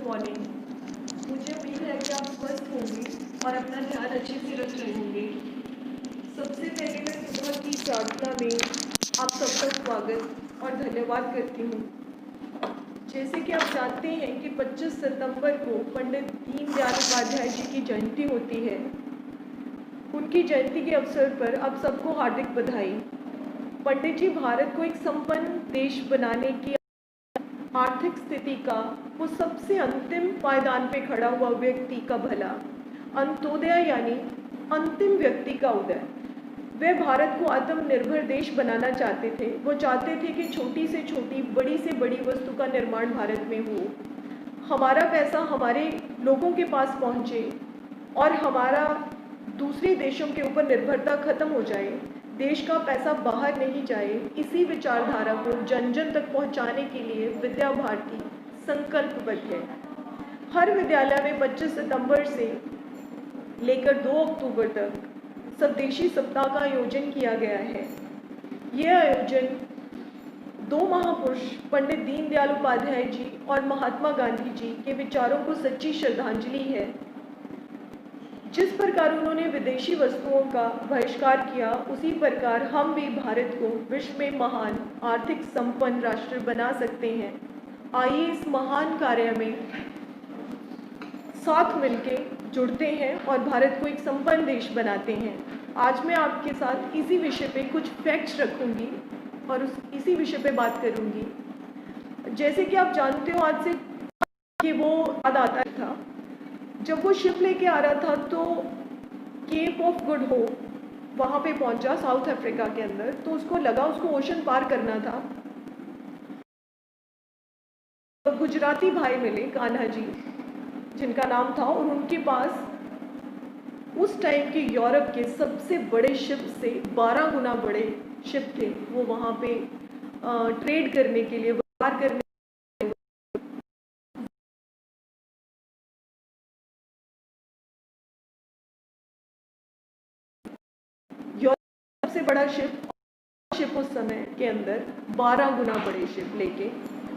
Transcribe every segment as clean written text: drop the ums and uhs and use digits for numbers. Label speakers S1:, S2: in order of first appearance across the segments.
S1: Morning. मुझे उम्मीद है कि आप स्वस्थ होंगे और अपना ध्यान अच्छे से रख रहे होंगे। सबसे पहले मैं सुबह की प्रार्थना में आप सबका स्वागत और धन्यवाद करती हूँ। जैसे कि आप जानते हैं कि 25 सितंबर को पंडित दीनदयाल उपाध्याय जी की जयंती होती है। उनकी जयंती के अवसर पर आप सबको हार्दिक बधाई। पंडित जी भारत को एक संपन्न देश बनाने की आर्थिक स्थिति का वो सबसे अंतिम पायदान पे खड़ा हुआ व्यक्ति का भला, अंत्योदय यानी अंतिम व्यक्ति का उदय। वे भारत को आत्मनिर्भर देश बनाना चाहते थे। वो चाहते थे कि छोटी से छोटी, बड़ी से बड़ी वस्तु का निर्माण भारत में हो, हमारा पैसा हमारे लोगों के पास पहुँचे और हमारा दूसरे देशों के ऊपर निर्भरता खत्म हो जाए, देश का पैसा बाहर नहीं जाए। इसी विचारधारा को जन जन तक पहुंचाने के लिए विद्या भारती संकल्पबद्ध है। हर विद्यालय में 25 सितंबर से लेकर 2 अक्टूबर तक स्वदेशी सप्ताह का आयोजन किया गया है। यह आयोजन 2 महापुरुष पंडित दीनदयाल उपाध्याय जी और महात्मा गांधी जी के विचारों को सच्ची श्रद्धांजलि है। जिस प्रकार उन्होंने विदेशी वस्तुओं का बहिष्कार किया, उसी प्रकार हम भी भारत को विश्व में महान आर्थिक संपन्न राष्ट्र बना सकते हैं। आइए इस महान कार्य में साथ मिलके जुड़ते हैं और भारत को एक संपन्न देश बनाते हैं। आज मैं आपके साथ इसी विषय पे कुछ फैक्ट्स रखूंगी और इसी विषय पे बात करूंगी। जैसे कि आप जानते हो, आज से कि वो याद आता था जब वो शिप लेके आ रहा था तो केप ऑफ गुड होप वहाँ पे पहुंचा साउथ अफ्रीका के अंदर। तो उसको लगा उसको ओशन पार करना था। तो गुजराती भाई मिले, कान्हा जी जिनका नाम था, और उनके पास उस टाइम के यूरोप के सबसे बड़े शिप से 12 गुना बड़े शिप थे। वो वहाँ पे ट्रेड करने के लिए, व्यापार करने सबसे बड़ा शिप उस समय के अंदर 12 गुना बड़े शिप लेके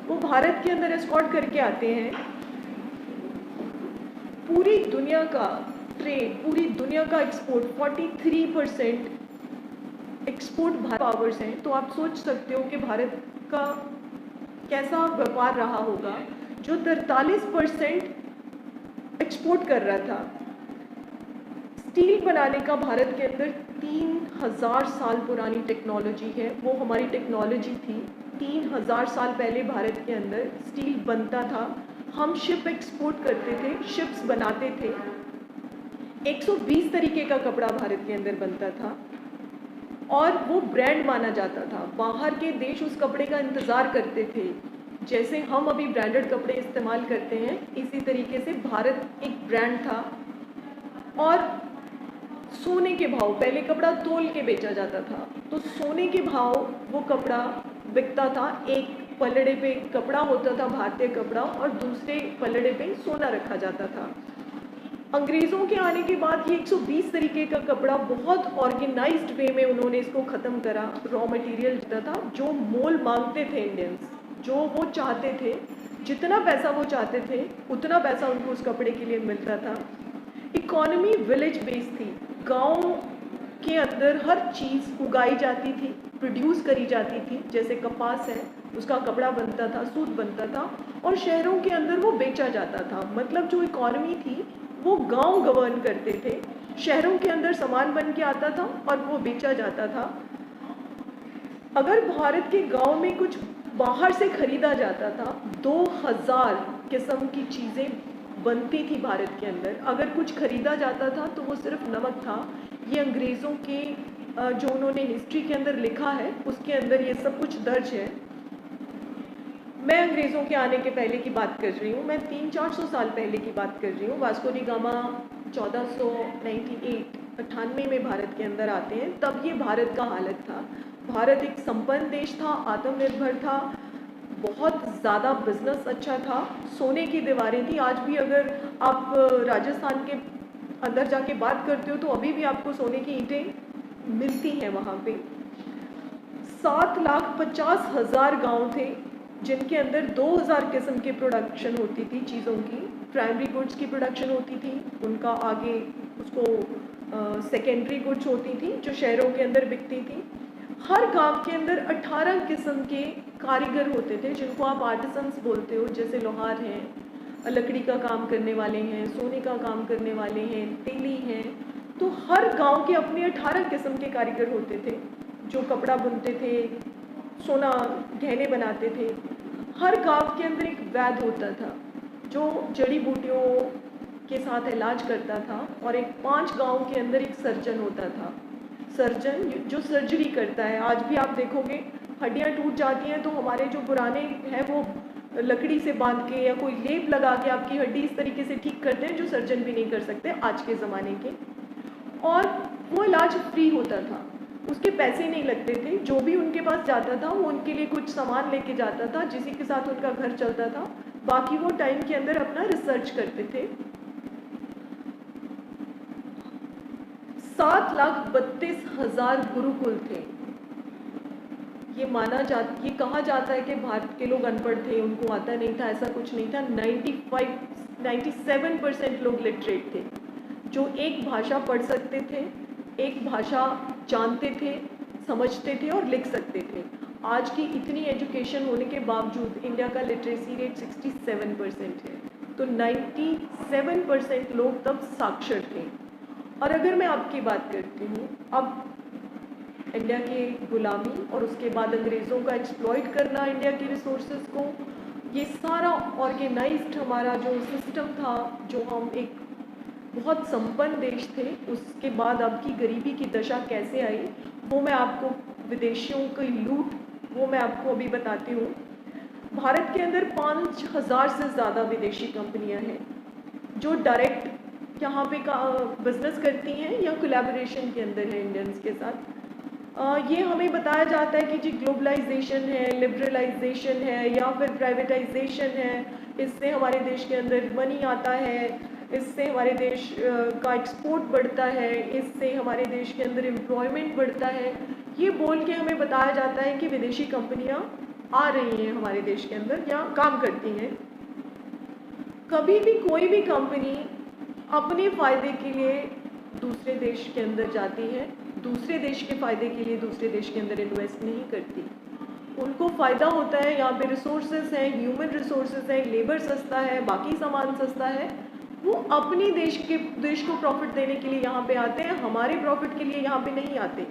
S1: वो भारत के अंदर एस्कॉर्ट करके आते हैं। पूरी दुनिया का ट्रेड, पूरी दुनिया का एक्सपोर्ट 43% एक्सपोर्ट भारत पावर्स हैं। तो आप सोच सकते हो कि भारत का कैसा व्यापार रहा होगा जो 43% एक्सपोर्ट कर रहा था। स्टील बनाने का भारत के अंदर 3000 साल पुरानी टेक्नोलॉजी है। वो हमारी टेक्नोलॉजी थी। 3000 साल पहले भारत के अंदर स्टील बनता था। हम शिप एक्सपोर्ट करते थे, शिप्स बनाते थे। 120 तरीके का कपड़ा भारत के अंदर बनता था और वो ब्रांड माना जाता था। बाहर के देश उस कपड़े का इंतज़ार करते थे। जैसे हम अभी ब्रांडेड कपड़े इस्तेमाल करते हैं, इसी तरीके से भारत एक ब्रांड था। और सोने के भाव, पहले कपड़ा तोल के बेचा जाता था, तो सोने के भाव वो कपड़ा बिकता था। एक पलड़े पे कपड़ा होता था, भारतीय कपड़ा, और दूसरे पलड़े पे सोना रखा जाता था। अंग्रेज़ों के आने के बाद ये 120 तरीके का कपड़ा बहुत ऑर्गेनाइज्ड वे में उन्होंने इसको ख़त्म करा। रॉ मटेरियल होता था, जो मोल मांगते थे इंडियंस, जो वो चाहते थे, जितना पैसा वो चाहते थे उतना पैसा उनको उस कपड़े के लिए मिलता था। इकोनॉमी विलेज बेस्ड थी। गांव के अंदर हर चीज़ उगाई जाती थी, प्रोड्यूस करी जाती थी। जैसे कपास है, उसका कपड़ा बनता था, सूत बनता था, और शहरों के अंदर वो बेचा जाता था। मतलब जो इकोनॉमी थी वो गांव गवर्न करते थे। शहरों के अंदर सामान बन के आता था और वो बेचा जाता था। अगर भारत के गांव में कुछ बाहर से खरीदा जाता था, 2000 किस्म की चीज़ें बनती थी भारत के अंदर। अगर कुछ खरीदा जाता था तो वो सिर्फ नमक था। ये अंग्रेज़ों के जो उन्होंने हिस्ट्री के अंदर लिखा है उसके अंदर ये सब कुछ दर्ज है। मैं अंग्रेज़ों के आने के पहले की बात कर रही हूँ। मैं 300-400 साल पहले की बात कर रही हूँ। वास्को डी गामा 1498 में भारत के अंदर आते हैं। तब ये भारत का हालत था। भारत एक संपन्न देश था, आत्मनिर्भर था, बहुत ज़्यादा बिजनेस अच्छा था, सोने की दीवारें थी। आज भी अगर आप राजस्थान के अंदर जाके बात करते हो तो अभी भी आपको सोने की ईंटें मिलती हैं वहाँ पे। 7,50,000 गांव थे जिनके अंदर 2000 किस्म की प्रोडक्शन होती थी चीज़ों की। प्राइमरी गुड्स की प्रोडक्शन होती थी, उनका आगे उसको सेकेंडरी गुड्स होती थी जो शहरों के अंदर बिकती थी। हर गांव के अंदर 18 किस्म के कारीगर होते थे जिनको आप आर्टिसंस बोलते हो, जैसे लोहार हैं, लकड़ी का काम करने वाले हैं, सोने का काम करने वाले हैं, तेली हैं। तो हर गांव के अपने 18 किस्म के कारीगर होते थे जो कपड़ा बुनते थे, सोना गहने बनाते थे। हर गांव के अंदर एक वैद्य होता था जो जड़ी बूटियों के साथ इलाज करता था, और एक 5 गांव के अंदर एक सर्जन होता था, सर्जन जो सर्जरी करता है। आज भी आप देखोगे हड्डियां टूट जाती हैं तो हमारे जो पुराने हैं वो लकड़ी से बांध के या कोई लेप लगा के आपकी हड्डी इस तरीके से ठीक करते हैं जो सर्जन भी नहीं कर सकते आज के ज़माने के। और वो इलाज फ्री होता था, उसके पैसे नहीं लगते थे। जो भी उनके पास जाता था वो उनके लिए कुछ सामान लेके जाता था, जिसी के साथ उनका घर चलता था। बाकी वो टाइम के अंदर अपना रिसर्च करते थे। 7,32,000 गुरुकुल थे। ये कहा जाता है कि भारत के लोग अनपढ़ थे, उनको आता नहीं था, ऐसा कुछ नहीं था। 97% लोग लिटरेट थे, जो एक भाषा पढ़ सकते थे, एक भाषा जानते थे, समझते थे और लिख सकते थे। आज की इतनी एजुकेशन होने के बावजूद इंडिया का लिटरेसी रेट 67% है, तो 97% लोग तब साक्षर थे। और अगर मैं आपकी बात करती हूँ, अब इंडिया की गुलामी और उसके बाद अंग्रेज़ों का एक्सप्लॉइट करना इंडिया की रिसोर्सेज को, ये सारा ऑर्गेनाइज्ड हमारा जो सिस्टम था, जो हम एक बहुत संपन्न देश थे, उसके बाद अब की गरीबी की दशा कैसे आई, वो मैं आपको, विदेशियों की लूट, वो मैं आपको अभी बताती हूँ। भारत के अंदर 5,000 से ज़्यादा विदेशी कंपनियाँ हैं जो डायरेक्ट यहाँ पे बिजनेस करती हैं या कोलैबोरेशन के अंदर है इंडियंस के साथ। ये हमें बताया जाता है कि जी ग्लोबलाइजेशन है, लिबरलाइजेशन है या फिर प्राइवेटाइजेशन है, इससे हमारे देश के अंदर मनी आता है, इससे हमारे देश का एक्सपोर्ट बढ़ता है, इससे हमारे देश के अंदर एम्प्लॉयमेंट बढ़ता है। ये बोल के हमें बताया जाता है कि विदेशी कंपनियां आ रही हैं हमारे देश के अंदर या काम करती हैं। कभी भी कोई भी कंपनी अपने फ़ायदे के लिए दूसरे देश के अंदर जाती है, दूसरे देश के फ़ायदे के लिए दूसरे देश के अंदर इन्वेस्ट नहीं करती। उनको फ़ायदा होता है, यहाँ पे रिसोर्सेज हैं, ह्यूमन रिसोर्सेज हैं, लेबर सस्ता है, बाकी सामान सस्ता है, वो अपने देश को प्रॉफिट देने के लिए यहाँ पे आते हैं, हमारे प्रॉफिट के लिए यहाँ पे नहीं आते।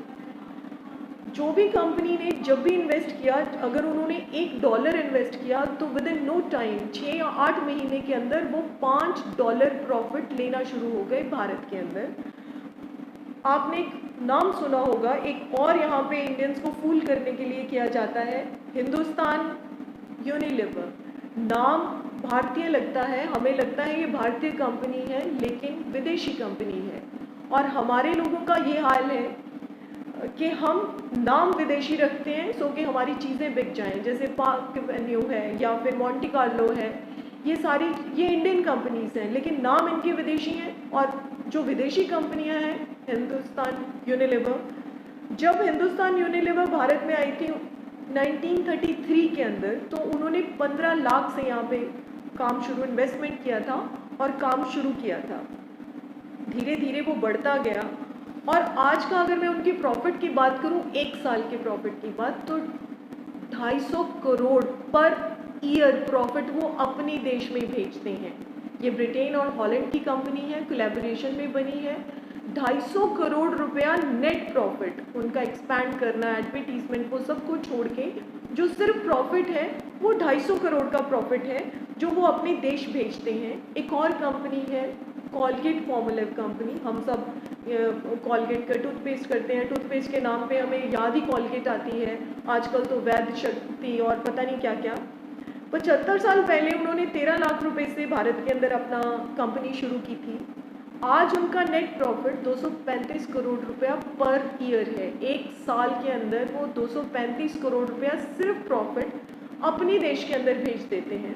S1: जो भी कंपनी ने जब भी इन्वेस्ट किया, अगर उन्होंने $1 इन्वेस्ट किया तो विद इन नो टाइम 6 या 8 महीने के अंदर वो $5 प्रॉफिट लेना शुरू हो गए भारत के अंदर। आपने एक नाम सुना होगा, एक और यहाँ पे इंडियंस को फूल करने के लिए किया जाता है, हिंदुस्तान यूनिलीवर। नाम भारतीय लगता है, हमें लगता है ये भारतीय कंपनी है, लेकिन विदेशी कंपनी है। और हमारे लोगों का ये हाल है कि हम नाम विदेशी रखते हैं सो कि हमारी चीज़ें बिक जाएं, जैसे पार्क एवेन्यू है या फिर मोंटे कार्लो है, ये इंडियन कंपनीज़ हैं, लेकिन नाम इनके विदेशी हैं। और जो विदेशी कंपनियां हैं, हिंदुस्तान यूनिलीवर, जब हिंदुस्तान यूनिलीवर भारत में आई थी 1933 के अंदर, तो उन्होंने 15 लाख से यहाँ पे इन्वेस्टमेंट किया था और काम शुरू किया था। धीरे धीरे वो बढ़ता गया और आज का अगर मैं उनकी प्रॉफिट की बात करूं, एक साल के प्रॉफिट की बात, तो 250 करोड़ पर ईयर प्रॉफिट वो अपने देश में भेजते हैं। ये ब्रिटेन और हॉलैंड की कंपनी है, कोलैबोरेशन में बनी है। 250 करोड़ रुपया नेट प्रॉफिट, उनका एक्सपैंड करना, एडवर्टीजमेंट, वो सब को छोड़ के जो सिर्फ प्रॉफिट है वो 250 करोड़ का प्रॉफिट है जो वो अपने देश भेजते हैं। एक और कंपनी है कॉलगेट पॉमोलिव कंपनी। हम सब कॉलगेट का टूथपेस्ट करते हैं, टूथपेस्ट के नाम पे हमें याद ही कॉलगेट आती है, आजकल तो वैद्य शक्ति और पता नहीं क्या क्या। 75 साल पहले उन्होंने 13 लाख रुपए से भारत के अंदर अपना कंपनी शुरू की थी। आज उनका नेट प्रॉफिट 235 करोड़ रुपया पर ईयर है। एक साल के अंदर वो 235 करोड़ रुपया सिर्फ प्रॉफिट अपने देश के अंदर भेज देते हैं।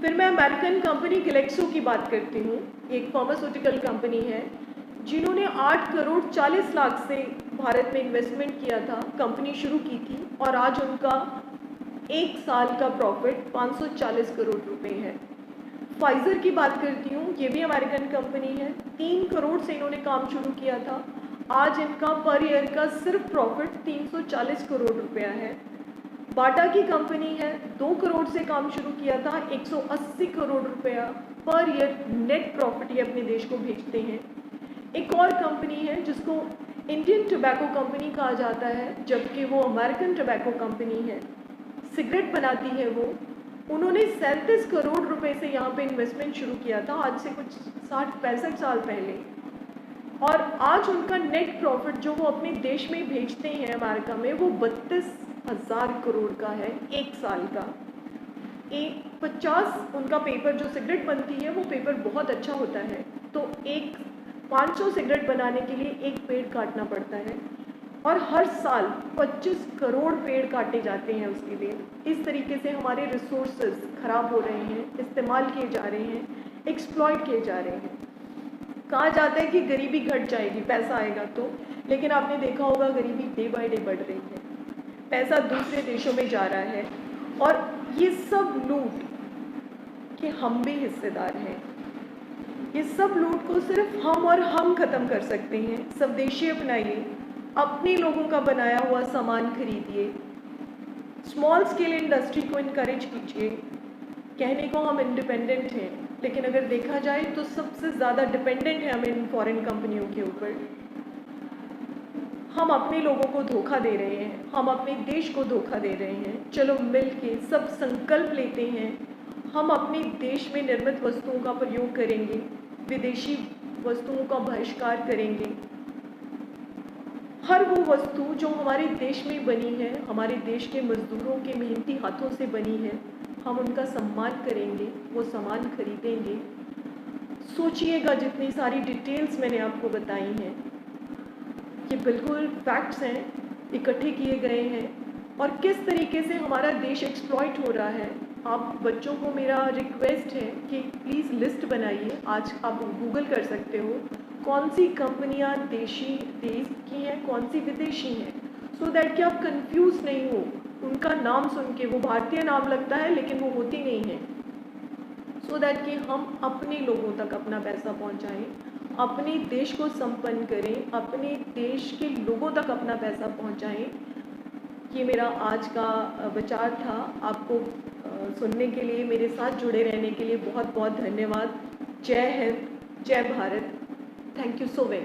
S1: फिर मैं अमेरिकन कंपनी ग्लेक्सो की बात करती हूँ। एक फार्मास्यूटिकल कंपनी है जिन्होंने 8 करोड़ 40 लाख से भारत में इन्वेस्टमेंट किया था, कंपनी शुरू की थी और आज उनका एक साल का प्रॉफिट 540 करोड़ रुपए है। फाइज़र की बात करती हूँ, ये भी अमेरिकन कंपनी है। 3 करोड़ से इन्होंने काम शुरू किया था, आज इनका पर ईयर का सिर्फ प्रॉफिट 340 करोड़ रुपया है। बाटा की कंपनी है, 2 करोड़ से काम शुरू किया था, 180 करोड़ रुपया पर ईयर नेट प्रॉफिट ये अपने देश को भेजते हैं। एक और कंपनी है जिसको इंडियन टोबैको कंपनी कहा जाता है, जबकि वो अमेरिकन टोबैको कंपनी है, सिगरेट बनाती है वो। उन्होंने 37 करोड़ रुपए से यहाँ पे इन्वेस्टमेंट शुरू किया था, आज से कुछ 60-65 साल पहले, और आज उनका नेट प्रॉफिट जो वो अपने देश में भेजते हैं अमेरिका में, वो 32,000 करोड़ का है एक साल का। 50 उनका पेपर जो सिगरेट बनती है वो पेपर बहुत अच्छा होता है, तो 500 सिगरेट बनाने के लिए एक पेड़ काटना पड़ता है, और हर साल 25 करोड़ पेड़ काटे जाते हैं उसके लिए। इस तरीके से हमारे रिसोर्सेज खराब हो रहे हैं, इस्तेमाल किए जा रहे हैं, एक्सप्लॉइट किए जा रहे हैं। कहा जाता है कि गरीबी घट जाएगी पैसा आएगा तो, लेकिन आपने देखा होगा गरीबी डे बाय डे बढ़ रही है, पैसा दूसरे देशों में जा रहा है, और ये सब लूट के हम भी हिस्सेदार हैं। ये सब लूट को सिर्फ हम और हम ख़त्म कर सकते हैं। स्वदेशी अपनाइए, अपने लोगों का बनाया हुआ सामान खरीदिए, स्मॉल स्केल इंडस्ट्री को इनकरेज कीजिए। कहने को हम इंडिपेंडेंट हैं, लेकिन अगर देखा जाए तो सबसे ज़्यादा डिपेंडेंट है हम इन फॉरेन कंपनियों के ऊपर। हम अपने लोगों को धोखा दे रहे हैं, हम अपने देश को धोखा दे रहे हैं। चलो मिल के सब संकल्प लेते हैं, हम अपने देश में निर्मित वस्तुओं का प्रयोग करेंगे, विदेशी वस्तुओं का बहिष्कार करेंगे। हर वो वस्तु जो हमारे देश में बनी है, हमारे देश के मजदूरों के मेहनती हाथों से बनी है, हम उनका सम्मान करेंगे, वो सामान खरीदेंगे। सोचिएगा, जितनी सारी डिटेल्स मैंने आपको बताई हैं ये बिल्कुल फैक्ट्स हैं, इकट्ठे किए गए हैं, और किस तरीके से हमारा देश एक्सप्लॉइट हो रहा है। आप बच्चों को मेरा रिक्वेस्ट है कि प्लीज़ लिस्ट बनाइए, आज आप गूगल कर सकते हो कौन सी कंपनियां देश की हैं, कौन सी विदेशी हैं, सो दैट कि आप कंफ्यूज नहीं हो। उनका नाम सुन के वो भारतीय नाम लगता है लेकिन वो होती नहीं है, सो दैट कि हम अपने लोगों तक अपना पैसा पहुंचाएं, अपने देश को संपन्न करें, अपने देश के लोगों तक अपना पैसा पहुंचाएं। ये मेरा आज का विचार था। आपको सुनने के लिए, मेरे साथ जुड़े रहने के लिए बहुत बहुत धन्यवाद। जय हिंद, जय Bharat. Thank you so much.